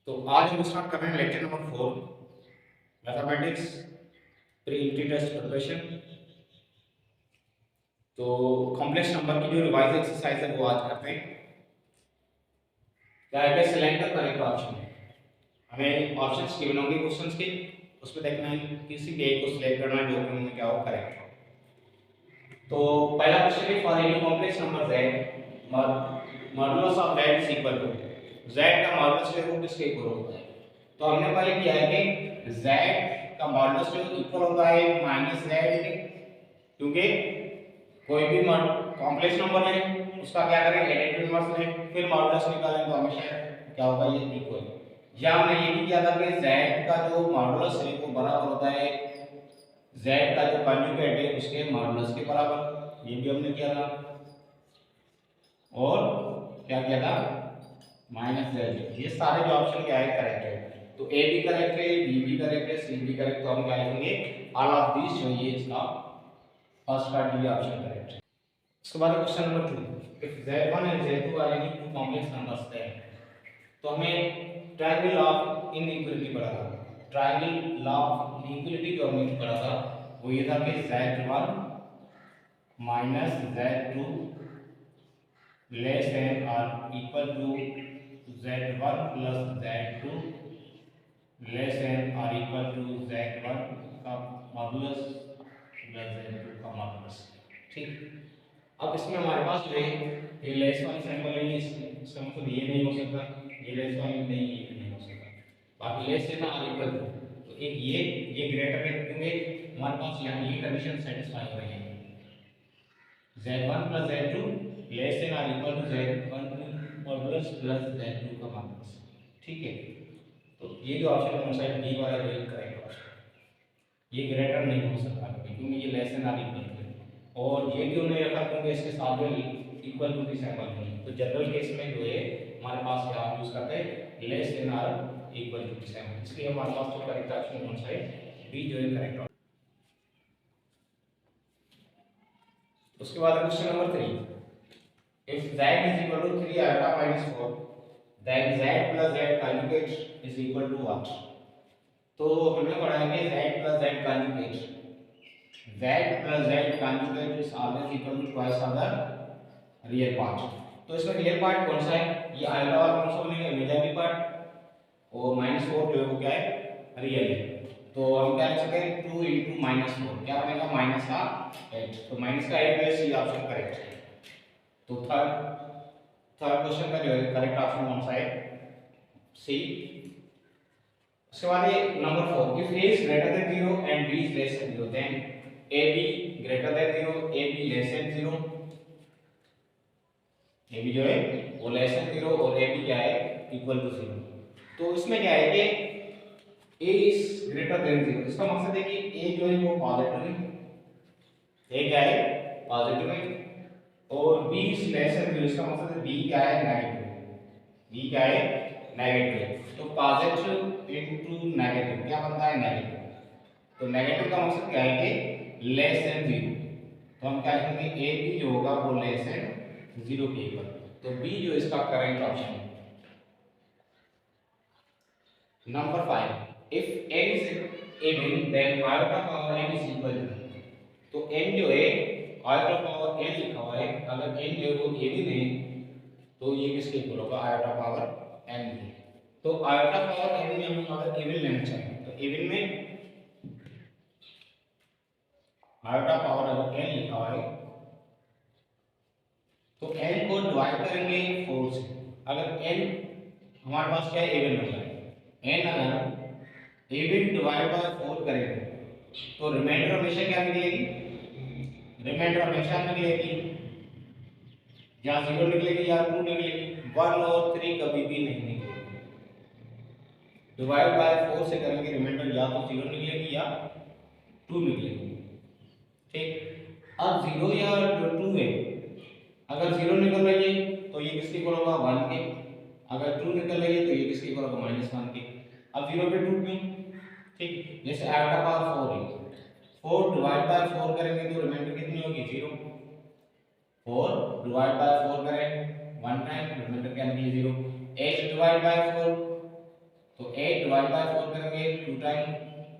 तो आज हम स्टार्ट कर रहे हैं lecture number 4 mathematics pre entry test preparation. तो कॉम्प्लेक्स नंबर की जो रिवाइज एक्सरसाइज है वो आज करते हैं। क्या है कि सिलेक्ट द करेक्ट ऑप्शन। हमें ऑप्शंस गिवन होंगे क्वेश्चंस के, उसमें देखना है किसी भी एक को सिलेक्ट करना है जो कि उनमें क्या हो करेक्ट हो। तो पहला क्वेश्चन है for any complex number z modulus of z is equal to z का मॉडुलस जो है वो किसके इक्वल होता है। तो हमने पहले किया है कि z का मॉडुलस जो इक्वल होता है माइनस z के, क्योंकि कोई भी कॉम्प्लेक्स नंबर है उसका क्या करें एडिटिव इनवर्स लें फिर मॉडुलस निकालें तो हमेशा क्या होगा ये इक्वल। या हमने ये भी किया था कि z का जो मॉडुलस है वो बराबर होता है z का जो कॉन्जुगेट है उसके मॉडुलस के बराबर, ये भी हमने किया था। और क्या किया था माइनस z। ये सारे जो ऑप्शन क्या है करेक्ट है। तो ए भी करेक्ट है, बी भी करेक्ट है, सी भी करेक्ट। तो हम क्या लिखेंगे ऑल ऑफ दिस जो ये इसका फर्स्ट का डी ऑप्शन करेक्ट है। उसके बाद question number 2 if z1 and z2 are any two complex numbers then. तो हमें ट्रायंगल ऑफ इनइक्वालिटी पढ़ा था। ट्रायंगल लॉ ऑफ इनइक्वालिटी जो हमने पढ़ा था वो ये था कि z1 minus z2 less than और equal to z1 plus z2 less than और इक्वल टू z1 का मॉडुलस प्लस z2 का मॉडुलस। ठीक, अब इसमें हमारे पास जो है ये लेस वाली सिंबल नहीं है, इसका मतलब ये नहीं हो सकता, ये लेस वाली नहीं, ये भी नहीं हो सकता। बाकी लेस देन और इक्वल टू तो एक ये ग्रेटर है क्योंकि हमारे पास यहाँ ये कंडीशन सेटिस्फाई हो रही है z1 plus z2 less than और equal to z1 modulus plus z2 का मॉडुलस। ठीक है, तो ये जो ऑप्शन है साइड डी वाला जो करेक्ट ऑप्शन, ये ग्रेटर नहीं हो सकता क्योंकि ये लेस देन और इक्वल टू, और ये क्यों नहीं रखा क्योंकि इसके साथ में इक्वल टू की सिंबल नहीं। तो जनरल केस में जो है हमारे पास क्या यूज करते हैं लेस देन और इक्वल टू की सिंबल, इसलिए हमारे पास जो करेक्ट ऑप्शन कौन सा है डी जो है करेक्ट। उसके बाद question number 3 if z is equal to 3 iota minus 4 then z plus z conjugate is equal to what। तो हमने पढ़ा है कि z plus z conjugate is always equal to twice of the real part। तो इसमें real part कौन सा है, ये आइटा और कौन सा बनेगा इमेजिनरी पार्ट, और -4 जो है वो क्या है रियल है। तो हम क्या लिख सकते हैं 2 * -4 क्या बनेगा -8। तो माइनस का 8 है सी ऑप्शन करेक्ट है। तो थर्ड क्वेश्चन का जो है करेक्ट ऑप्शन कौन सा है सी। उसके बाद ये number 4 if a is greater than 0 and b is less than 0 then ab greater than 0 ab less than 0। ab जो है वो लेस देन 0 और ab क्या है इक्वल टू 0। तो इसमें क्या है कि a is greater than 0, इसका मकसद है कि a जो है वो पॉजिटिव है, a क्या है पॉजिटिव है, और b is less than 0 इसका मतलब है b क्या है नेगेटिव, b क्या है नेगेटिव। तो पॉजिटिव इनटू नेगेटिव क्या बनता है नेगेटिव। तो नेगेटिव का मतलब क्या है कि लेस देन 0। तो हम क्या लिखेंगे a b जो होगा वो लेस देन 0 के इक्वल। तो b जो इसका करेक्ट ऑप्शन है। Number 5 if n is even then iota power n is equal to। तो n जो है आयोटा पावर n लिखा हुआ है, अगर n जो है वो even है तो ये किसके इक्वल होगा आयोटा पावर n है। तो आयोटा पावर n में हम अगर even लेना चाहें तो even में आयोटा पावर अगर n लिखा हुआ है तो n को डिवाइड करेंगे 4 से। अगर n हमारे पास क्या है even नंबर है, n अगर even डिवाइड बाय 4 करेंगे तो रिमाइंडर हमेशा क्या निकलेगी, रिमाइंडर हमेशा निकलेगी या 0 निकलेगी या 2 निकलेगी, 1 और 3 कभी भी नहीं निकलेगी। डिवाइड बाय 4 से करेंगे रिमाइंडर या तो 0 निकलेगी या 2 निकलेगी। ठीक, अब 0 या 2 है, अगर 0 निकल रही है तो ये किसके इक्वल होगा 1 के, अगर 2 निकल रही है तो ये किसके इक्वल होगा -1 के। अब 0 पे 2 क्यों, ठीक, जैसे आयोटा पावर 4 है, 4 डिवाइड बाय 4 करेंगे तो रिमाइंडर कितनी होगी 0, 4 डिवाइड बाय 4 करें 1 टाइम रिमाइंडर क्या निकली 0। 8 डिवाइड बाय 4 तो 8 डिवाइड बाय 4 करेंगे 2 टाइम,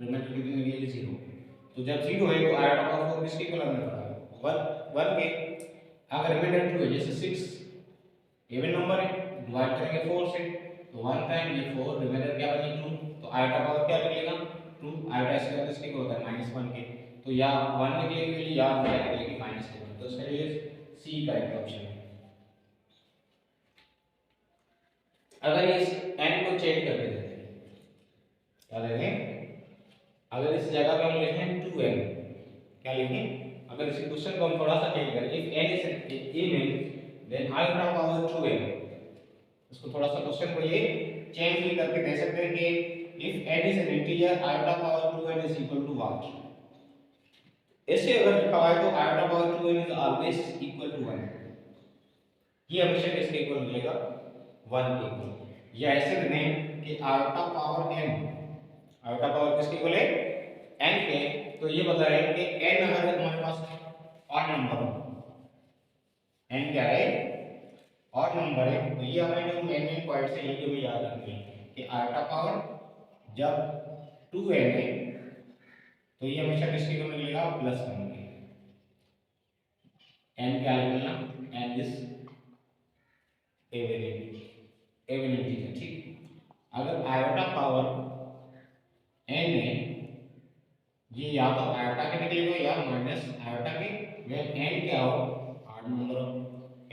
रिमाइंडर कितनी मिलेगी 0। तो जब 0 है तो आयोटा पावर 4 किसके इक्वल में पड़ा 1 के। अगर रिमाइंडर 2 है जैसे 6 इवन नंबर है, डिवाइड करेंगे 4 से, तो 1 टाइम ये 4, रिमाइंडर क्या बनी 2, तो आयोटा पावर क्या निकलेगा 2। आयोटा स्क्वायर किसके इक्वल होता है -1 के, तो या 1 निकलेगी या निकलेगी -1। तो इसका लिए सी करेक्ट ऑप्शन है। अगर इस n को चेंज कर देते हैं, क्या लिखें, अगर इस जगह पे हम लिखें 2n, क्या लिखें, अगर इस क्वेश्चन को हम थोड़ा सा चेंज करें, if n is even then iota power 2n, इसको थोड़ा सा क्वेश्चन को ये चेंज भी करके दे सकते हैं कि if n is an integer iota power 2n is equal to what. ऐसे अगर लिखा हुआ है तो iota power 2n is always equal to 1, ये हमेशा किसके इक्वल मिलेगा 1 के इक्वल। या ऐसे नहीं कि iota power n, iota power किसके इक्वल है n के, तो ये बता रहे हैं कि n अगर हमारे पास ऑड नंबर हो, n क्या है ऑड नंबर है, तो ये हमें जो n पॉइंट से ये जो भी याद रखनी है कि iota पावर जब 2n है तो ये हमेशा किसके इक्वल मिलेगा +1 के। n क्या निकलना, n इज even इंटीजर, ठीक। अगर आयोटा पावर n है, ये या तो आयोटा के निकलेगा या माइनस आयोटा के, वेल n क्या हो ऑड नंबर हो,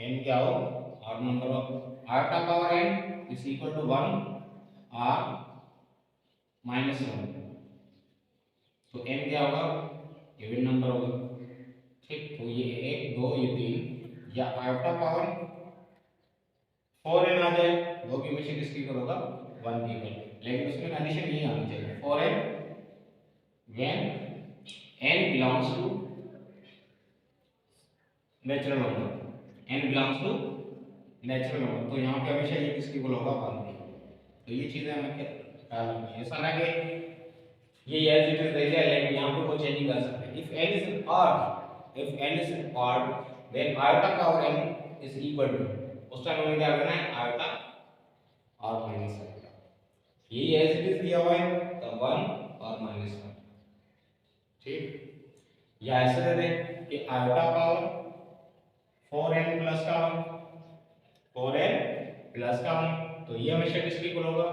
n क्या हो ऑड नंबर हो, iota power n is equal to 1 और -1, तो n क्या होगा इवन नंबर होगा, ठीक। तो ये 1 2 ये 3, या आयोटा पावर 4n आ जाए वो भी हमेशा किसकी इक्वल होगा 1 की इक्वल, लेकिन उसमें कंडीशन ये आनी चाहिए 4n when n belongs to natural number, n belongs to natural number, तो यहाँ पे हमेशा ये किसकी इक्वल होगा 1 की। तो ये चीजें हमें ख्याल रखनी है, ऐसा ना कि ये एज इट इज रह जाए लेकिन यहाँ पे कोई चेंज नहीं कर सकते। If n is odd, if n is odd then iota power n is equal to, उस टाइम हमें क्या करना है आयोटा और माइनस आयोटा, ये एज इट इज दिया हुआ है तो 1 और -1, ठीक। या ऐसे दे दें कि आयोटा पावर 4n प्लस का 1, 4n प्लस का 1, तो ये हमेशा किसके इक्वल होगा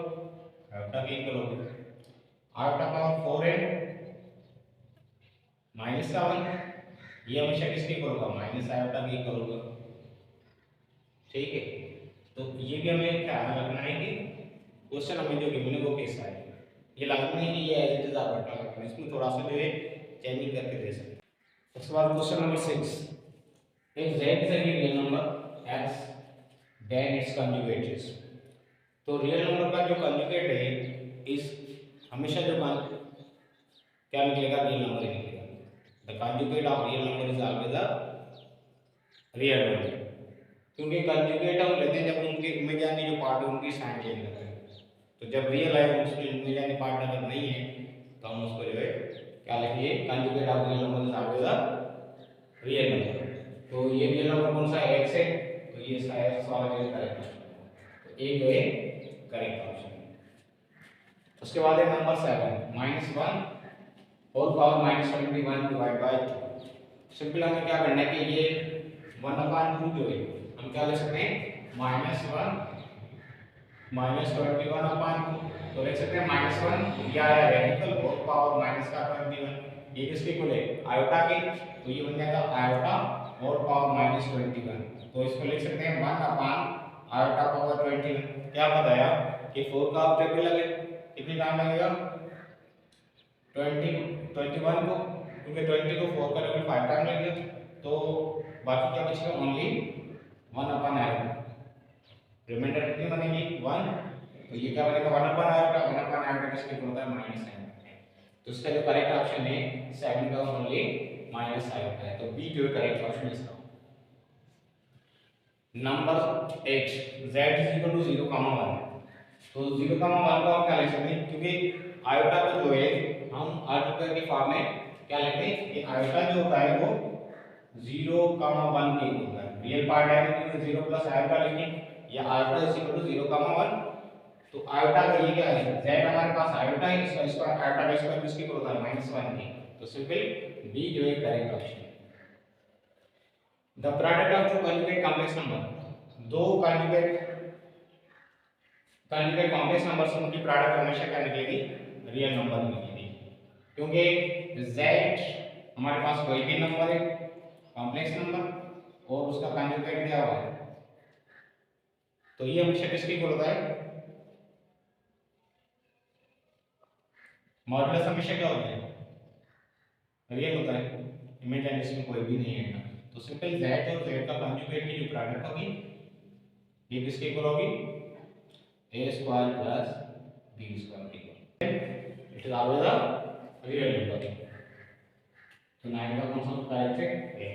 आयोटा के इक्वल होगा। आयोटा पावर 4n माइनस का 1, ये हमेशा किसके इक्वल होगा माइनस आयोटा के इक्वल होगा, ठीक है। तो ये भी हमें ख्याल रखना है कि क्वेश्चन हमें जो गिवन है वो कैसा है, ये लाजमी नहीं कि ये एज इट इज आप रखना है, इसमें थोड़ा सा जो है चेंजिंग करके दे सकते हैं। उसके बाद question number 6, if z is a real number x then its conjugate is, तो रियल नंबर का जो कंजुगेट है इस हमेशा जो क्या निकलेगा रियल नंबर ही निकलेगा, the conjugate of real number is always a real number, क्योंकि कंजुगेट हम लेते हैं जब उनके इमेजिनरी जो पार्ट है उनकी साइन चेंज करते हैं, तो जब रियल है उसमें इमेजिनरी पार्ट अगर नहीं है तो हम उसको जो है क्या लिखेंगे conjugate of real number is always a real number. तो ये रियल नंबर कौन सा है x है, तो ये शायद सवाल है करेक्ट ऑप्शन, तो ए जो है करेक्ट ऑप्शन। उसके बाद है number 7 -1 whole power -21 divide by 2। Simple हमें क्या करना है कि ये 1/2 जो है हम क्या ले सकते हैं -1 -21/2, तो लिख सकते हैं -1 या रेडिकल होल पावर माइनस का 21, ये किसके इक्वल है आयोटा के, तो ये बन जाएगा आयोटा होल पावर -21, तो इसको लिख सकते हैं 1 आयोटा पावर 21। क्या बताया कि 4 का आप टेबल लगे कितनी टाइम लगेगा 21 को, क्योंकि 20 को 4 का टेबल 5 टाइम लगेगा, तो बाकी क्या बचेगा ओनली 1/आयोटा, रिमाइंडर कितनी बनेगी 1, तो ये क्या बनेगा 1/आयोटा, 1/आयोटा किसके इक्वल होता है -7, तो इसका जो करेक्ट ऑप्शन है 7 का ओनली -आयोटा है, तो बी जो करेक्ट ऑप्शन है इसका। नंबर 8 z = 0,1, तो 0,1 का हम क्या लिख सकते हैं, क्योंकि आयोटा को जो है हम आर्टिकल के फॉर्म में क्या लिखते हैं कि आयोटा जो होता है वो 0,1 के इक्वल होता है, रियल पार्ट है तो 0 प्लस आयोटा लिखें, या आयोटा = 0,1, तो आयोटा का ये क्या है, z हमारे पास आयोटा है, इसका स्क्वायर आयोटा का स्क्वायर किसके इक्वल होता है -1 के, तो सिंपल बी जो है correct option. The product of two conjugate complex number, दो कॉन्जुगेट कॉम्प्लेक्स नंबर से उनकी प्रोडक्ट हमेशा क्या निकलेगी, रियल नंबर निकलेगी, क्योंकि z हमारे पास कोई भी नंबर है कॉम्प्लेक्स नंबर और उसका कॉन्जुगेट दिया हुआ है, तो ये हमेशा किसके इक्वल होता है, मॉडुलस हमेशा क्या होता है, रियल होता है, इमेजिन इसमें कोई भी नहीं है, तो सिंपल z और z का कॉन्जुगेट की जो प्रोडक्ट होगी ये किसके इक्वल होगी, a square plus b square equal, it is always a real number, तो 9 का कौन सा करेक्ट है a।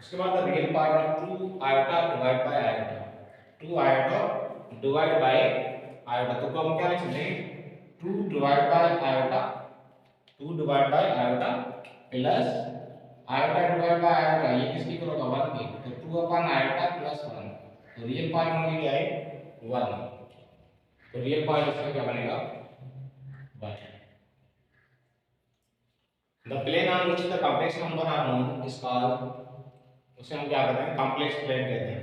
उसके बाद the real part of 2 iota divide bye iota, 2 iota divide bye iota, तो हम क्या लिख सकते हैं 2 divide by iota, 2 divide by iota plus iota divide bye iota, ये किसकी इक्वल होगा 1 के, तो 2 अपॉन आयोटा प्लस 1, तो रियल पार्ट में क्या है 1, तो रियल पार्ट इसका क्या बनेगा 1। The plane on which the complex number are known is called, उसे हम क्या कहते हैं कॉम्प्लेक्स प्लेन कहते हैं,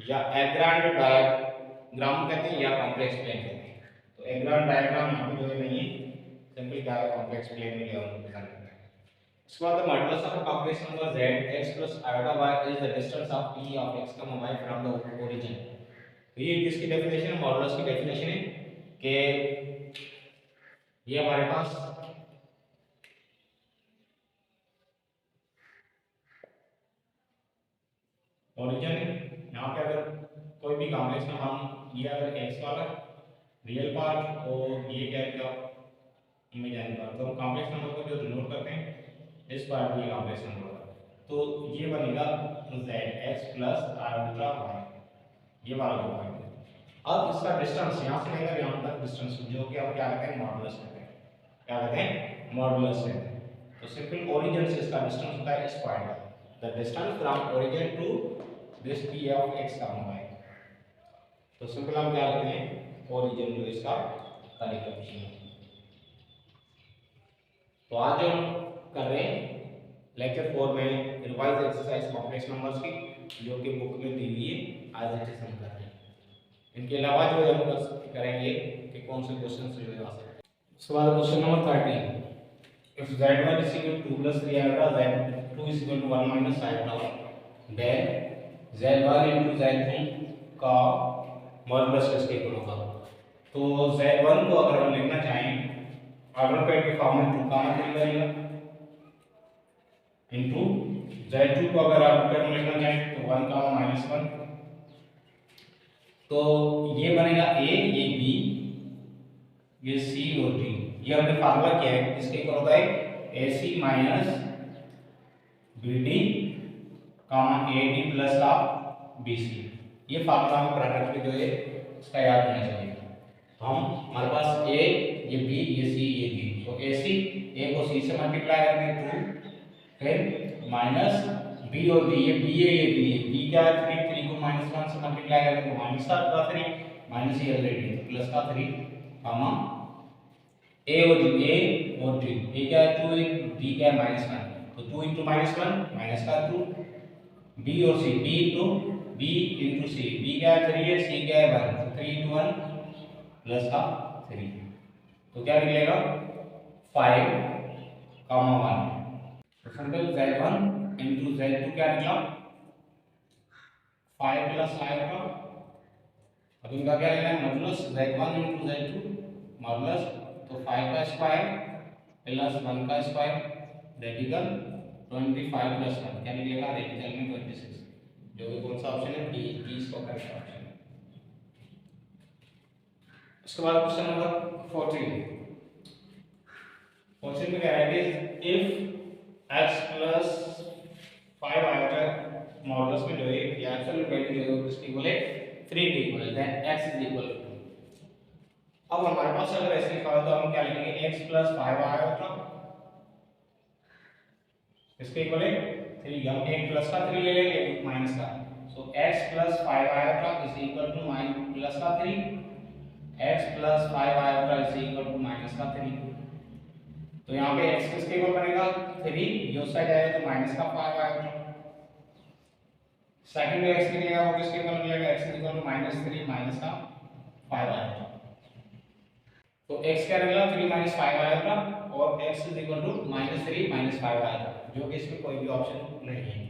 या एग्रांड डायग्राम कहते हैं, या कॉम्प्लेक्स प्लेन कहते हैं, तो एग्रांड डायग्राम यहाँ पे जो है नहीं है, सिंपल क्या है कॉम्प्लेक्स प्लेन में लिया हम प्रेजेंट करते हैं। उसके बाद the modulus of a complex number z x plus iota y is the distance of p of x comma y from the origin, तो ये किसकी डेफिनेशन है, मॉडुलस की डेफिनेशन है कि ये हमारे पास ओरिजिन है, यहाँ पे अगर कोई भी कॉम्प्लेक्स नंबर हम ये अगर x वाला रियल पार्ट और ये क्या है इमेजिनरी पार्ट, तो हम कॉम्प्लेक्स नंबर को जो डिनोट करते हैं इस पार्ट में कॉम्प्लेक्स नंबर होगा, तो ये बनेगा zx प्लस आयोटा y, ये वाला जो पॉइंट है। अब इसका डिस्टेंस यहाँ से लेकर यहाँ तक डिस्टेंस जो कि हम क्या कहते हैं मॉडुलस कहते हैं, क्या कहते हैं मॉडुलस कहते हैं, तो सिंपल ओरिजिन से इसका डिस्टेंस होता है इस पॉइंट का, the distance from origin to this p of x comma y, तो सिंपल हम क्या लिखते हैं ओरिजिन जो इसका करेक्ट ऑप्शन है। तो आज जो हम कर रहे हैं लेक्चर 4 में रिवाइज एक्सरसाइज कॉम्प्लेक्स नंबर्स की जो कि बुक में दी हुई है, आज एक्सरसाइज हम कर रहे हैं, इनके अलावा जो है हम करेंगे कि कौन से क्वेश्चन जो है आ सकते हैं। उसके बाद question number 13, if z1 is equal to 2 plus 3 iota, z2 is equal to 1 minus iota, then z1 into z2 का मॉडुलस किसके इक्वल होगा, तो z1 को अगर हम लिखना चाहें ऑर्डर पेड के फॉर्म में 2 कॉमा 3 लगेगा, इनटू z2 को अगर ऑर्डर पेड में लिखना चाहें तो 1 कॉमा माइनस 1, तो ये बनेगा a, ये b, ये c और d, ये हमने फार्मूला किया है किसके इक्वल होता है ac minus bd comma ad plus का bc, ये फार्मूला में प्रोडक्ट में जो है इसका याद होना चाहिए। तो हम हमारे पास a, ये b, ये c, ये d, तो ac a को c से मल्टीप्लाई करेंगे 2, फिर माइनस b और d, ये b है, ये b है, b क्या है 3, 3 को माइनस 1 से मल्टीप्लाई करेंगे तो माइनस का 3, माइनस ये ऑलरेडी तो प्लस का 3 कॉमा a और d, a क्या है 2 है, d क्या है -1, तो 2 into -1 माइनस का 2, b और c, b into c, b क्या है 3 है, c क्या है 1, तो 3 into 1 प्लस का 3, तो क्या निकलेगा 5 कॉमा 1, तो सिंपल z1 into z2 क्या निकला 5 प्लस आएगा, अब इनका क्या लेना है modulus, z1 into z2 modulus, तो 5 का स्क्वायर प्लस 1 का स्क्वायर रेडिकल 25 प्लस 1 क्या निकलेगा रेडिकल में 26, जो कि कौन सा ऑप्शन है डी, इसका करेक्ट ऑप्शन है। उसके बाद क्वेश्चन नंबर 14, क्वेश्चन में क्या है कि if x plus 5 iota modulus में जो है ये एब्सोल्यूट वैल्यू जो है किसकी इक्वल है 3 के इक्वल है, then x is equal to, अब हमारे पास अगर ऐसे लिखा हो तो हम क्या लिखेंगे x प्लस 5 आयोटा इसके इक्वल है 3, हम एक प्लस का 3 ले लेंगे एक माइनस का, so x plus 5 iota is equal to plus का 3 x plus 5 iota is equal to minus का 3। तो यहाँ पे x किसके इक्वल बनेगा 3, ये उस साइड आएगा तो माइनस का 5 आयोटा। सेकंड में x निकलेगा वो किसके इक्वल निकलेगा x इक्वल टू -3 माइनस का 5 आयोटा। तो x क्या निकला 3 माइनस 5 आयोटा और x is equal to -3 minus 5 iota, जो कि इसमें कोई भी ऑप्शन नहीं है।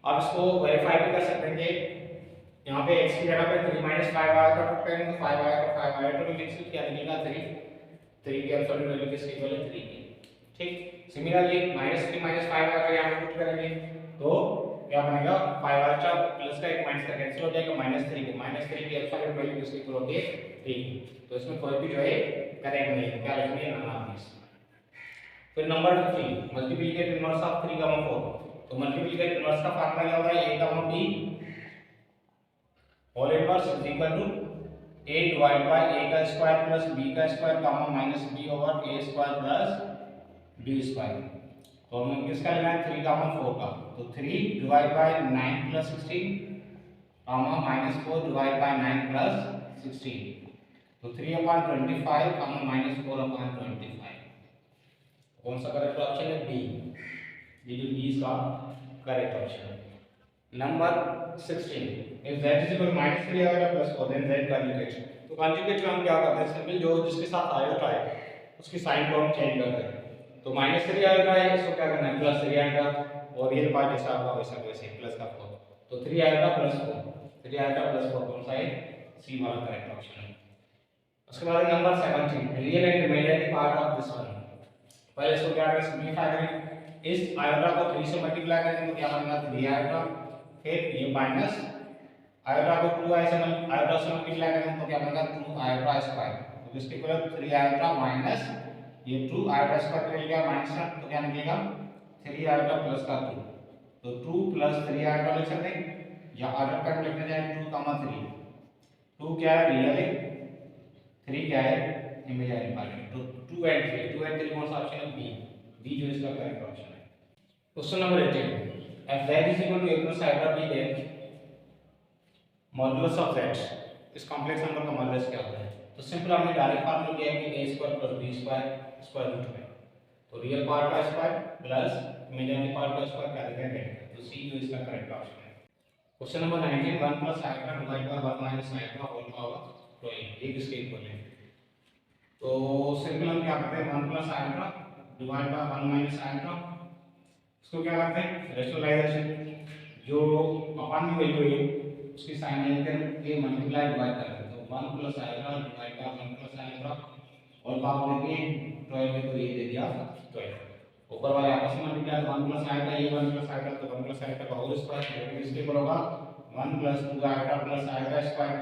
अब इसको वेरीफाई भी कर सकते हैं कि यहाँ पे x की जगह पे 3 माइनस 5 आयोटा पुट करेंगे तो 5 आयोटा 5 आयोटा में लिख सकते क्या निकलेगा 3 की एब्सोल्यूट वैल्यू किसकी इक्वल है 3 की। ठीक, सिमिलरली -3 माइनस 5 आयोटा यहाँ पे पुट करेंगे तो क्या बनेगा 5 आयोटा प्लस का एक माइनस का कैंसिल हो जाएगा -3 की एब्सोल्यूट वैल्यू किसकी इक्वल होती है 3 की। तो इसमें कोई भी जो है करेक्ट नहीं है, क्या लिखेंगे नन ऑफ दिस। फिर नंबर 15 मल्टीप्लिकेट इनवर्स ऑफ 3 4। तो मल्टीप्लिकेट इनवर्स का फार्मूला क्या होता है a b whole inverse is equal to a divide by a का स्क्वायर प्लस b का square comma minus b over a square plus b square. तो हमें किसका लेना है 3 कामा 4 का, तो 3 divide by 9 plus 16 comma minus 4 divide by 9 plus 16। तो 3/25 कामा माइनस 4/25। कौन सा करेक्ट ऑप्शन है बी, ये जो बी इसका करेक्ट ऑप्शन है। Number 16 if z is equal -3 आएगा प्लस 4 देन z कॉन्जुगेट। तो कॉन्जुगेट में हम क्या करते हैं सिंपल जो जिसके साथ आयोटा है उसकी साइन को हम चेंज करते हैं। तो -3 आयोटा है इसको क्या करना है +3 आयोटा और रियल पार्ट जैसा होगा वैसा वैसे प्लस का 4। तो 3 आयोटा प्लस 4, 3 आयोटा प्लस 4 कौन सा है सी वाला करेक्ट ऑप्शन है। उसके बाद number 17 real and imaginary part of this one. पहले इसको क्या करें सिंपलीफाई करें, इस आयोटा को 3 से मल्टीप्लाई करेंगे तो क्या बनेगा 3 आयोटा, फिर ये माइनस आयोटा को 2 आयोटा से मल्टीप्लाई करेंगे तो क्या बनेगा 2 आयोटा स्क्वायर। तो इसके इक्वल 3 आयोटा माइनस ये 2 आयोटा स्क्वायर मिल गया माइनस का, तो क्या निकलेगा 3 आयोटा प्लस का 2। तो 2 प्लस 3 आयोटा लिख सकते हैं या आयोटा पर लिखने जाए 2 3। 2 क्या है रियल है, 3 क्या है इमेजिनरी पार्ट। तो 2 and 3 कौन सा ऑप्शन है बी जो इसका करेक्ट ऑप्शन है। Question number 18 if z is equal to a plus iota b then modulus of z, इस कॉम्प्लेक्स नंबर का मॉडुलस क्या होता है। तो सिंपल हमने डायरेक्ट फार्मूला किया है कि a square plus b square square root में, तो रियल पार्ट का स्क्वायर प्लस इमेजिनरी पार्ट का स्क्वायर क्या देगा है, तो सी जो इसका करेक्ट ऑप्शन है। Question number 19 1 plus iota divide by 1 minus iota whole power 12 ये किसके इक्वल है। तो सिंपल हम क्या करते हैं 1 plus iota divide by 1 minus iota, इसको क्या करते हैं रेशनलाइजेशन, जो अपन की वैल्यू है उसकी साइन लेकर ये मल्टीप्लाई डिवाइड करते हैं। तो 1 प्लस आएगा डिवाइड बाय 1 प्लस आएगा और पावर लेके 12 में तो ये दे दिया 12 ऊपर वाले आपस में मल्टीप्लाई तो 1 प्लस आएगा ये 1 प्लस आएगा तो 1 प्लस आएगा का होल स्क्वायर इसके इक्वल होगा 1 प्लस 2 आएगा प्लस आएगा स्क्वायर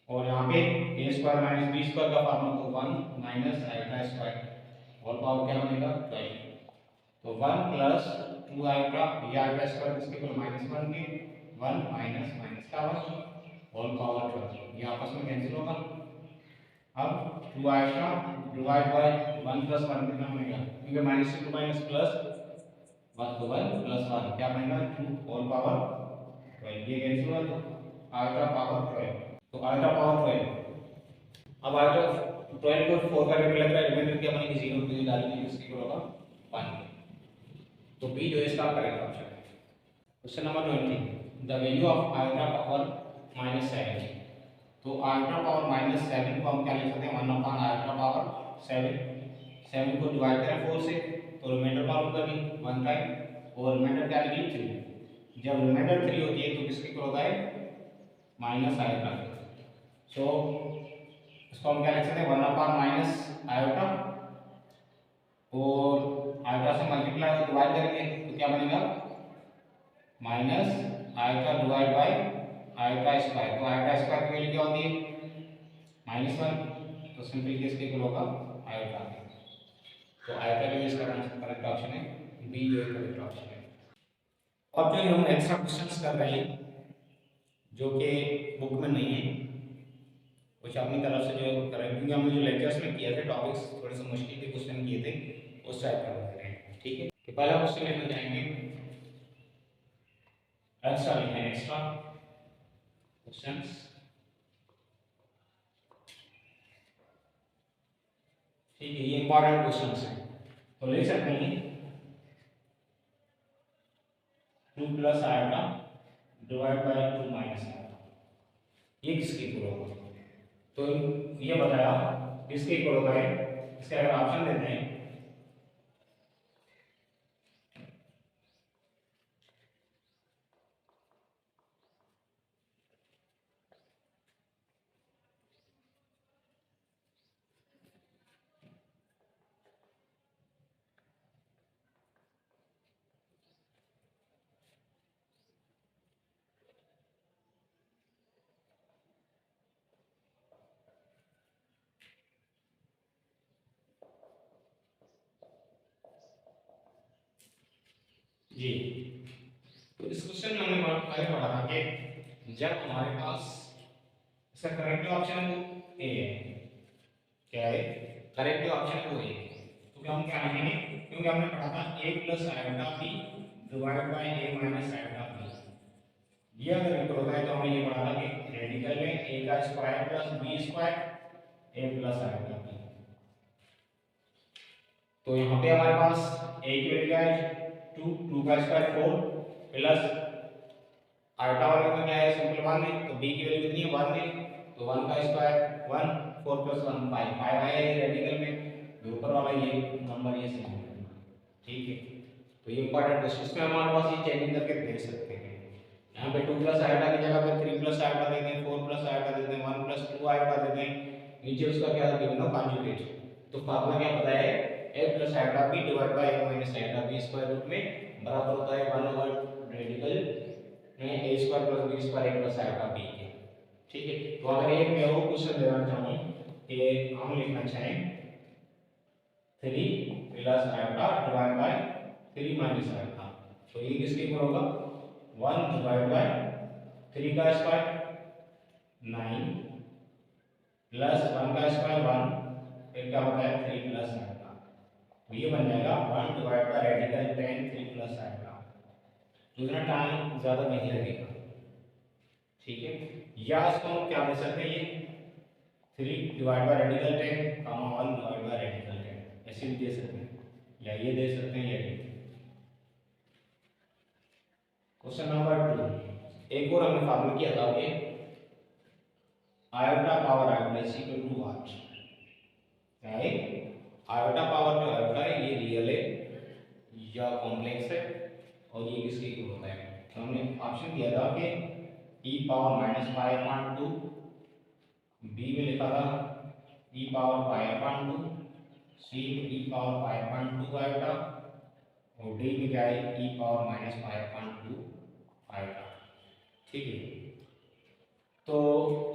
और यहाँ पे a square minus b square का फॉर्मूला तो 1 माइनस आएगा स्क्वायर और पावर क्या बनेगा 12। तो 1 प्लस 2 आएगा ये आएगा स्क्वायर इसके इक्वल -1 के 1 माइनस माइनस का 1 होल पावर 12 ये आपस में कैंसिल होगा। अब 2 आएगा डिवाइड बाय 1 प्लस 1 कितना बनेगा क्योंकि माइनस से 2 माइनस प्लस 1 तो 1 प्लस 1 क्या बनेगा 2 होल पावर 12 ये कैंसिल हुआ तो आएगा पावर 12। तो आएगा पावर 12 अब आएगा 12 को 4 का डिवाइड लग रहा है रिमाइंडर क्या बनेगी 0 तो ये डालेंगे इसके होगा 1। तो बी जो इसका करेक्ट ऑप्शन है। Question number 20 the value of iota power -7। तो आयोटा पावर -7 को हम क्या लिख सकते हैं 1 अपॉन आयोटा पावर 7 को डिवाइड करें 4 से तो रिमाइंडर मालूम करेंगे 1 टाइम और रिमाइंडर क्या निकली 3। जब रिमाइंडर 3 होती है तो किसके इक्वल होता है माइनस आयोटा। सो इसको हम क्या लिख सकते हैं 1 अपॉन माइनस आयोटा और आयोटा से मल्टीप्लाई और डिवाइड करेंगे तो क्या बनेगा minus iota divide bye iota square. तो आयोटा स्क्वायर की वैल्यू क्या होती है -1 तो सिंपल किसके इक्वल होगा आयोटा। तो आयोटा जो इसका करेक्ट ऑप्शन है बी जो करेक्ट ऑप्शन है। अब जो हम एक्स्ट्रा क्वेश्चंस कर रहे हैं जो कि बुक में नहीं है कुछ अपनी तरफ से जो करें क्योंकि हमने जो लेक्चर्स में किए थे टॉपिक्स थोड़े से मुश्किल के क्वेश्चन किए थे उस टाइप का कर रहे हैं। ठीक है कि पहला क्वेश्चन लेने जाएंगे एक्स्ट्रा लिखें एक्स्ट्रा क्वेश्चंस ठीक है, ये इंपॉर्टेंट क्वेश्चन है, तो लिख सकते हैं 2 plus iota divide by 2 minus iota, ये किसके इक्वल होगा? तो ये बताया किसके इक्वल होगा है, इसके अगर ऑप्शन देते हैं जी, तो इस क्वेश्चन में हमने पहले पढ़ा था कि जब हमारे पास इसका करेक्ट ऑप्शन वो ए है, क्या है करेक्ट ऑप्शन वो ए है, तो क्या हम क्या लिखेंगे, क्योंकि हमने पढ़ा था a plus iota b divide by a minus iota b, ये अगर इक्वल होता है तो हमने ये पढ़ा था कि रेडिकल में a का square plus b square a plus iota b, तो यहाँ पे हमारे पास a की वैल्यू क्या है 2, 2 का स्क्वायर 4 प्लस आयोटा वाले में क्या है सिंपल 1 है, तो b की वैल्यू कितनी है 1 है, तो 1 का स्क्वायर 1, 4 प्लस 1 5, 5 आया है रेडिकल में, जो ऊपर वाला ये नंबर ये सेम है, ठीक है। तो ये इंपॉर्टेंट क्वेश्चन में हमारे पास ये चेंजिंग करके देख सकते हैं, यहाँ पे 2 प्लस आयोटा की जगह पे 3 प्लस आयोटा दे दें, 4 प्लस आयोटा दे दें, 1 प्लस 2 आयोटा दे दें, नीचे उसका क्या गिवन हो कॉन्जुगेट, तो फार्मूला क्या पता है a plus iota b divide by a minus iota b square root में बराबर होता है 1 ओवर रेडिकल में a square plus b square a plus iota b के, ठीक है। तो अगर एक मैं वो क्वेश्चन देना चाहूँ कि हम लिखना चाहें 3 plus iota divide bye 3 minus iota, तो ये किसके इक्वल होगा 1 डिवाइड बाय 3 का स्क्वायर 9 प्लस 1 का स्क्वायर 1, फिर क्या होता है 3 प्लस आयोटा, तो ये बन जाएगा 1 divide by radical 10 3 plus iota, तो इतना टाइम ज़्यादा नहीं लगेगा, ठीक है। या इसको हम क्या दे सकते हैं, ये 3 divide by radical 10 comma 1 divide by radical 10 ऐसे भी दे सकते हैं, या ये दे सकते हैं, या ये। क्वेश्चन नंबर 2, एक और हमने फार्मूला किया था कि iota power iota is equal to what, क्या है आयोटा पावर जो आयोटा है ये रियल है या कॉम्प्लेक्स है, और ये किसके इक्वल होता है, तो हमने ऑप्शन दिया था कि e पावर माइनस 5/2, बी में लिखा था e पावर 5/2, सी में e पावर 5/2 आयोटा, और डी में क्या है e पावर माइनस 5/2 आयोटा, ठीक है। तो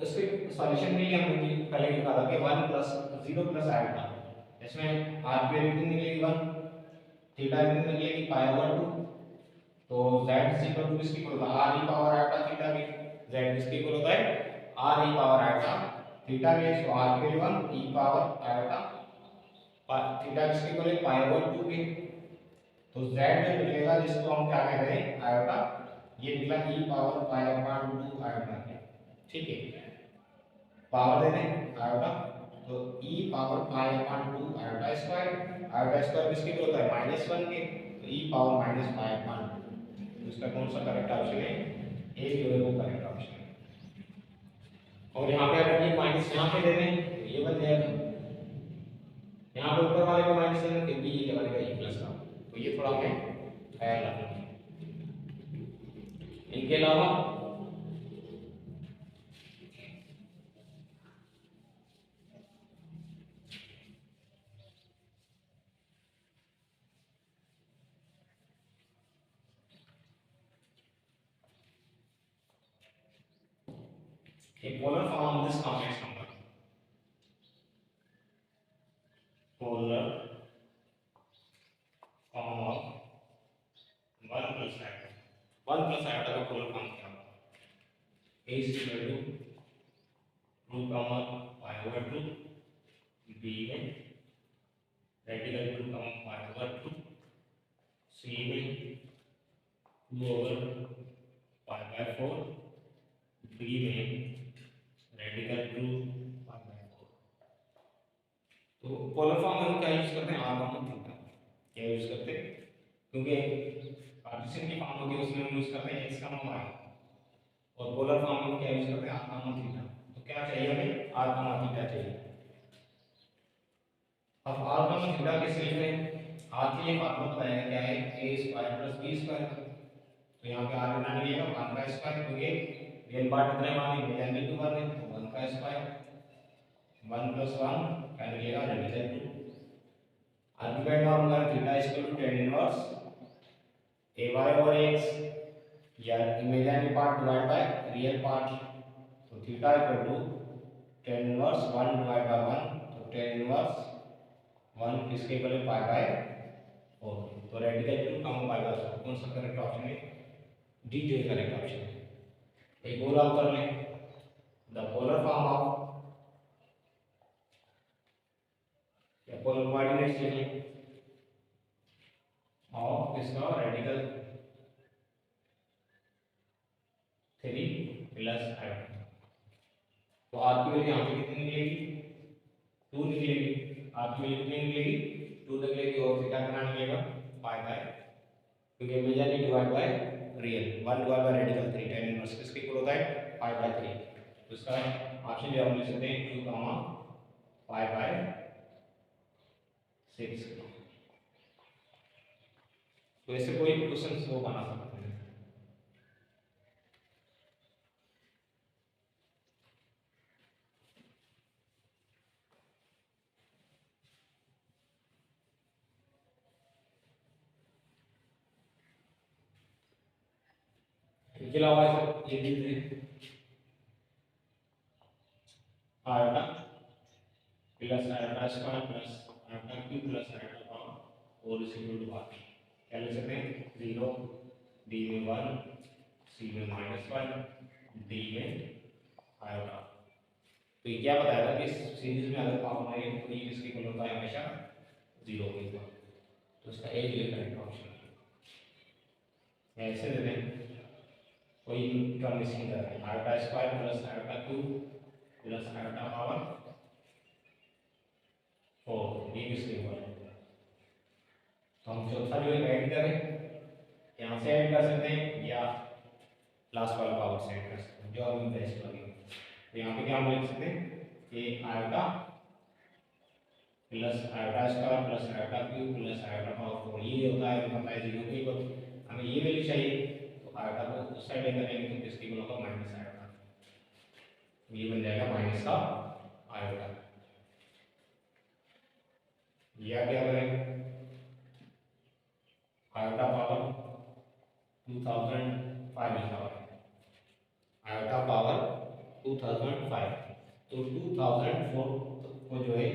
इसके सॉल्यूशन के लिए हमने पहले लिखा था कि 1 प्लस 0 प्लस आयोटा, इसमें आर की वैल्यू कितनी निकलेगी 1, थीटा कितनी निकलेगी पाई ओवर 2, तो z इज इक्वल टू किसकी इक्वल होता है r e power iota theta के, z किसके इक्वल होता है r e power iota theta के, सो r की value 1 e power iota theta किसके इक्वल है पाई ओवर 2 के, तो z जो निकलेगा जिसको हम क्या कह रहे हैं आयोटा, ये निकला e power pi upon 2 iota के, ठीक है। पावर दे दें आयोटा, तो e power pi upon 2 iota square किसके इक्वल होता है -1 के, तो e power minus pi upon 2, तो इसका कौन सा करेक्ट ऑप्शन है, ए जो है वो करेक्ट ऑप्शन है। और यहाँ पे अगर ये माइनस यहाँ पे दे दें तो ये बन जाएगा, यहाँ पे ऊपर वाले को माइनस देना फिर भी ये बनेगा e प्लस का, तो ये थोड़ा हमें ख्याल रखना है। इनके अलावा a polar form of this complex number, polar form of 1 plus iota, 1 plus iota का polar form क्या होगा, a is equal to 2 comma pi over 2, b में radical 2 comma pi over 2, c में 2 over pi by 4, d में radical 2 pi by 4, तो polar form में हम क्या यूज करते हैं, आर कॉमन थीटा क्या यूज करते हैं, क्योंकि कार्टेशियन की फॉर्म होती है उसमें हम यूज करते हैं एक्स कॉमा वाई, और पोलर फॉर्म में क्या यूज करते हैं आर कॉमन थीटा। तो क्या चाहिए हमें, आर कॉमन थीटा चाहिए। अब आर कॉमन थीटा के सेल में आर के लिए फॉर्मूला बताया क्या है, ए स्क्वायर प्लस बी स्क्वायर। तो यहाँ पे आर कितना मिलेगा, 1 का स्क्वायर, क्योंकि रियल पार्ट कितने माने, इमेजिनरी 2 माने, तो 1 का स्क्वायर, 1 + 1 क्या मिलेगा, रेडिकल 2। आर्गुमेंट और हमारा theta equal to tan inverse a y over x, या imaginary part divide by real part. तो theta equal to tan inverse 1 divide by 1, तो tan इनवर्स 1 किसके इक्वल है, पाई बाय 4। तो रेडिकल 2 कम पाई बाय 4 कौन सा करेक्ट ऑप्शन है, D जो करेक्ट ऑप्शन है। एक और आप कर लें, द पोलर फॉर्म ऑफ या पोलर कोऑर्डिनेट्स लिख लें ऑफ इसका रेडिकल 3 प्लस आई। तो आर की वैल्यू यहाँ पे कितनी निकलेगी, 2 निकलेगी। आर की वैल्यू कितनी निकलेगी, 2 निकलेगी, और थीटा कितना निकलेगा, पाई बाय, क्योंकि imaginary divide by real, 1 divide by radical 3, tan inverse किसके इक्वल होता है, पाई बाय 3। तो इसका ऑप्शन जो हम लिख सकते हैं 2 पाई बाय 6। तो ऐसे कोई क्वेश्चन वो बना सकते हैं। इसके अलावा ये भी आएगा प्लस आएगा स्क्वायर प्लस आएगा क्यू प्लस आएगा पावर और इसी को डिवाइड क्या लिख सकते हैं, 0 डी में 1 सी में -1 डी में आएगा। तो ये क्या बताया था कि सीरीज में अगर पावर आए तो ये किसके इक्वल होता है, हमेशा 0 के इक्वल। तो इसका ए जो करेक्ट ऑप्शन है। ऐसे दे दें, कोई टर्म मिसिंग कर रहे हैं, iota square plus iota cube plus iota power 4, ये किसके इक्वल है। तो हम चौथा जो है ऐड करें, यहाँ से ऐड कर सकते हैं या लास्ट वाला पावर से ऐड कर सकते हैं, जो हमें बेस्ट लगे। तो यहाँ पे क्या हम लिख सकते हैं कि iota plus iota square plus iota cube plus iota power 4, ये होता है पता है 0 के इक्वल। हमें ये वैल्यू चाहिए, तो आयोटा को उस साइड लेकर जाएंगे तो किसके इक्वल होगा, माइनस आयोटा। ये बन जाएगा माइनस का आयोटा। यह क्या करें, आयोटा पावर 2005 लिखा हुआ है, आयोटा पावर 2005। तो 2004 को जो है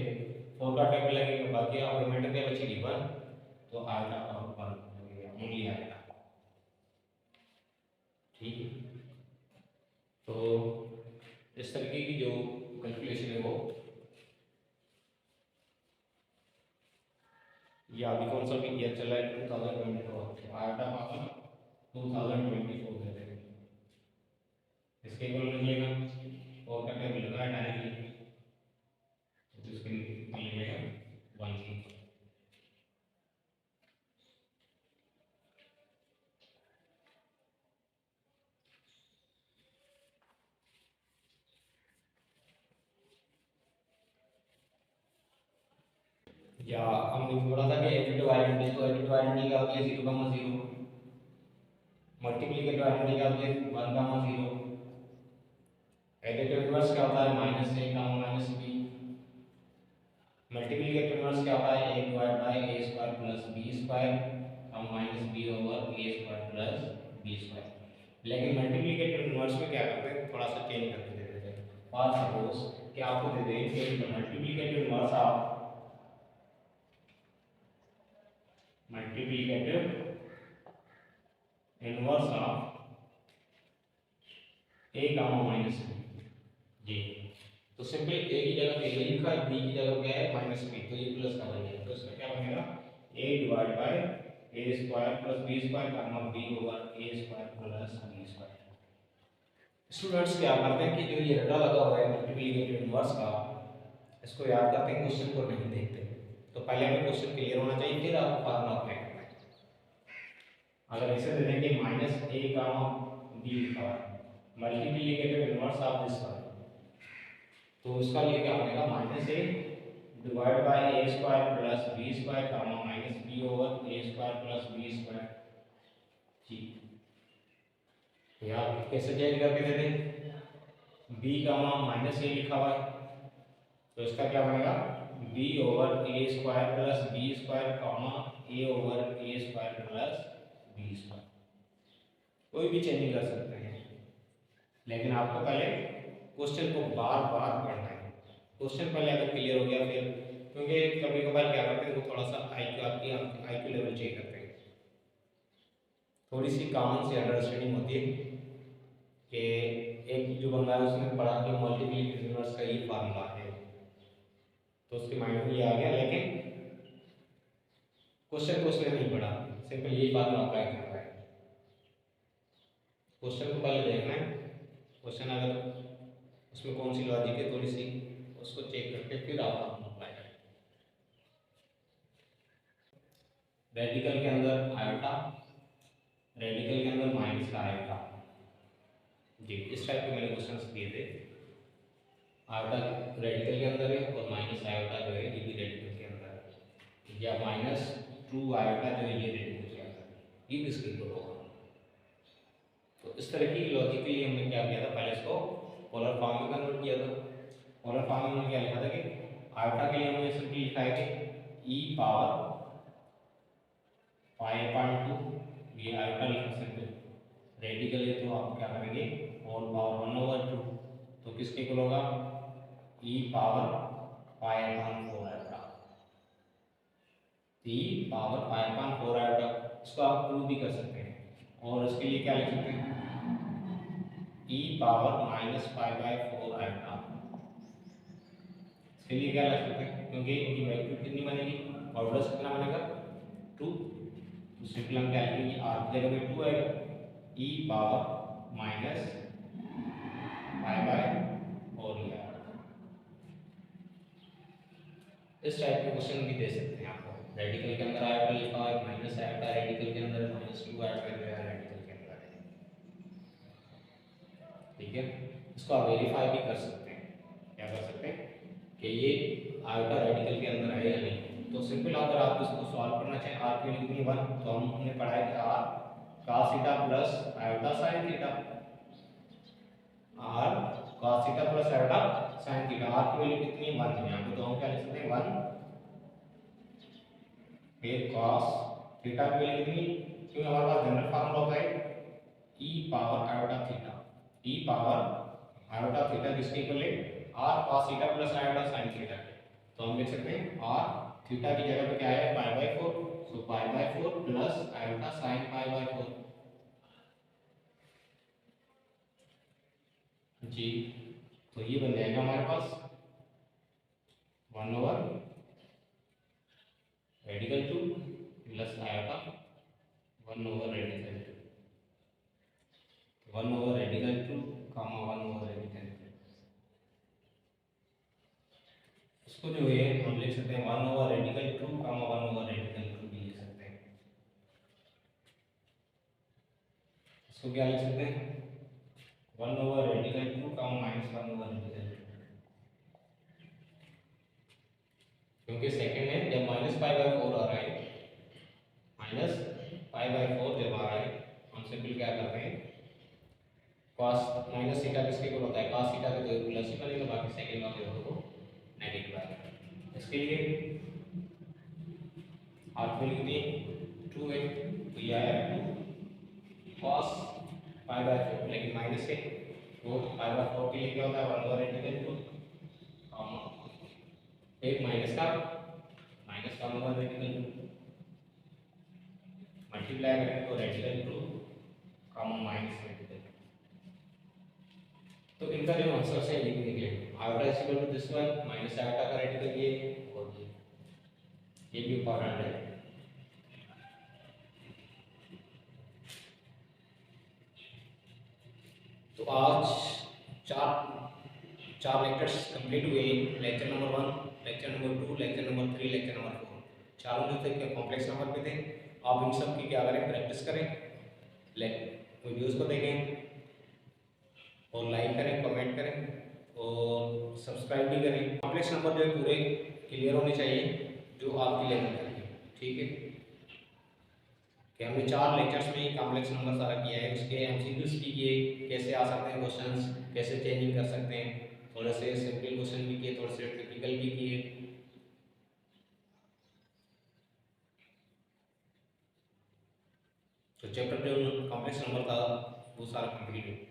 4 का टेबल लगेगा, बाकी आप रिमाइंडर क्या बचेगी 1, तो आयोटा पावर 1 लगेगा, ओनली आयोटा। ठीक है, तो इस तरीके की जो कैलकुलेशन है वो, ये अभी कौन सा भी ईयर चल रहा है 2024, आयोटा पावर 2024 दे देंगे, इसके इक्वल निकलेगा, और का टेबल लगा है डायरेक्टली, तो इसके निकलेगा 1। या हमने बोला था कि एडिटिव आइडेंटिटी, तो एडिटिव आइडेंटिटी क्या होती है, 0,0, मल्टीप्लिकेटिव आइडेंटिटी क्या होती है 1,0, एडिटिव इनवर्स क्या होता है -a, -b, मल्टीप्लिकेटिव इनवर्स क्या होता है a divide by a square plus b square -b over a square plus b square. लेकिन मल्टीप्लिकेटिव इनवर्स में क्या करते हैं, थोड़ा सा चेंज करके दे देते हैं। फॉर सपोज कि आपको दे दें कि multiplicative inverse of a gamma minus b, ये तो सिंपल a की जगह पे a लिखा है, b की जगह क्या है -b, तो ये प्लस का बन गया। तो इसका क्या बनेगा, a divide by a square plus b square gamma b over a square plus b square. Students क्या करते हैं कि जो ये रटा लगा हुआ है मल्टीप्लिकेटिव इनवर्स का, इसको याद करते हैं, क्वेश्चन को नहीं देखते। तो पहले हमें क्वेश्चन क्लियर होना चाहिए, फिर आपको फार्मूला अप्लाई करना है। अगर ऐसे दे देंगे माइनस ए गामा बी लिखा हुआ है, multiplicative inverse of this one, तो इसका लिए क्या बनेगा, minus a divide by a square plus b square comma minus b over a square plus b square जी। यहाँ कैसे चेंज करके दे दें, बी गामा माइनस ए लिखा हुआ है, तो इसका क्या बनेगा, b over a square plus b square comma a over a square plus b square. कोई भी चेंजिंग कर सकते हैं, लेकिन आपको पहले क्वेश्चन को बार बार पढ़ना है। क्वेश्चन पहले अगर क्लियर हो गया फिर, क्योंकि कभी कभार क्या करते हैं वो थोड़ा सा आईक्यू आपकी आईक्यू लेवल चेक करते हैं, थोड़ी सी कॉमन सी अंडरस्टैंडिंग होती है कि एक जो बंदा है उसने पढ़ा कि मल्टीप्लिकेटिव इनवर्स का ये फार्मूला है, तो उसके माइंड में ये आ गया, लेकिन क्वेश्चन को उसने नहीं पढ़ा, सिंपल यही फार्मूला अप्लाई कर रहा है। क्वेश्चन को पहले देखना है, क्वेश्चन अगर उसमें कौन सी लॉजिक है थोड़ी सी, उसको चेक करके फिर आप अप्लाई करें। रेडिकल के अंदर आयोटा, रेडिकल के अंदर माइनस का आयोटा जी, इस टाइप के मैंने क्वेश्चंस दिए थे। आयोटा रेडिकल के अंदर है और माइनस आयोटा जो है ये भी रेडिकल के अंदर है, या माइनस ट्रू आयोटा जो है ये रेडिकल के अंदर है, ये किसके ऊपर होगा। तो इस तरह की लॉजिक के लिए हमने क्या किया था, पहले इसको पोलर फॉर्म में कन्वर्ट किया था। पोलर फॉर्म में हमने क्या लिखा था कि आयोटा के लिए हमने सिंपली लिखा है कि ई पावर पाई अपॉन 2, ये आयोटा लिखा सिंपल। रेडिकल है तो आप क्या करेंगे, होल पावर 1/2, तो किसके इक्वल होगा, ई पावर पाई अपॉन 4 आयोटा, ई पावर पाई अपॉन 4 आयोटा। इसको आप प्रूव भी कर सकते हैं, और इसके लिए क्या लिख सकते हैं, e power minus pi by 4 iota. इसके लिए क्या लिख सकते हैं, क्योंकि इनकी वैल्यू कितनी बनेगी, मॉडुलस कितना बनेगा 2, तो सिंपल हम क्या लिखेंगे, आर की जगह में 2 आएगा, ई पावर माइनस पाई बाय 4 लिया। इस टाइप के क्वेश्चन भी दे सकते हैं आपको। रेडिकल के अंदर आयोटा लिखा है, माइनस आयोटा रेडिकल के अंदर, माइनस 2 आयोटा जो है रेडिकल के अंदर है, ठीक है। इसको आप वेरीफाई भी कर सकते हैं, क्या कर सकते हैं कि ये आयोटा रेडिकल के अंदर है या नहीं। तो सिंपल अगर आप इसको सॉल्व करना चाहें, आर की वैल्यू कितनी 1, तो हमने पढ़ा है कि R cos theta plus iota sin theta, R cos theta plus iota sin theta, R की वैल्यू कितनी 1 है यहाँ पे, तो हम क्या लिख सकते हैं 1 फिर cos थीटा की वैल्यू कितनी, क्योंकि हमारे पास जनरल फार्मूला होता है e power iota theta, e power iota theta किसके इक्वल है, r cos theta plus iota sin theta, तो हम लिख सकते हैं r थीटा की जगह पे क्या है पाई by 4, so pi by 4 plus iota sin pi by 4 जी। तो ये बन जाएगा हमारे पास 1 over radical 2 plus iota 1 over radical 2, 1 over radical 2 कामा 1 ओवर रेडिकल 2। इसको जो है हम लिख सकते हैं 1 ओवर रेडिकल 2 कामा 1 ओवर रेडिकल 2 भी लिख सकते हैं। इसको क्या लिख सकते हैं 1 over radical 2 comma minus 1 over radical 2, क्योंकि सेकंड में जब माइनस पाई बाय 4 आ रहा है, माइनस पाई बाय 4 जब आ रहा है, हम सिंपल क्या करते हैं cos माइनस थीटा किसके इक्वल होता है, cos थीटा के तो प्लस ही बनेगा, बाकी सेकंड वाले को नेगेटिव आएगा। इसके लिए आर की वैल्यू कितनी 2 है, तो ये आया 2 cos पाई बाय 4, लेकिन माइनस है तो पाई बाय 4 के लिए क्या होता है 1 ओवर रेडिकल 2 कॉमा एक माइनस का 1 ओवर रेडिकल 2 मल्टीप्लाई करें तो रेडिकल 2 कॉमा माइनस रेडिकल 2, तो इनका जो आंसर है ये भी निकले, iota is equal to this one minus iota का रेडिकल ये, और ये भी इंपॉर्टेंट है। तो आज 4 4 लेक्चर्स कंप्लीट हुए। Lecture number 1, lecture number 2, lecture number 3, lecture number 4, चारों जो थे कॉम्प्लेक्स नंबर पे थे। आप इन सब की क्या करें, प्रैक्टिस करें, वीडियोस को देखें और लाइक करें, कमेंट करें और सब्सक्राइब भी करें। कॉम्प्लेक्स नंबर जो है पूरे क्लियर होने चाहिए जो आपकी लेवल पर है, ठीक है। कि हमने 4 लेक्चर्स में कॉम्प्लेक्स नंबर सारा किया है, उसके एमसीक्यूज भी किए, कैसे आ सकते हैं क्वेश्चंस, कैसे चेंजिंग कर सकते हैं, थोड़े से सिंपल क्वेश्चन भी किए, थोड़े से टिपिकल भी किए। तो चैप्टर जो कॉम्प्लेक्स नंबर था वो सारा कंप्लीट है।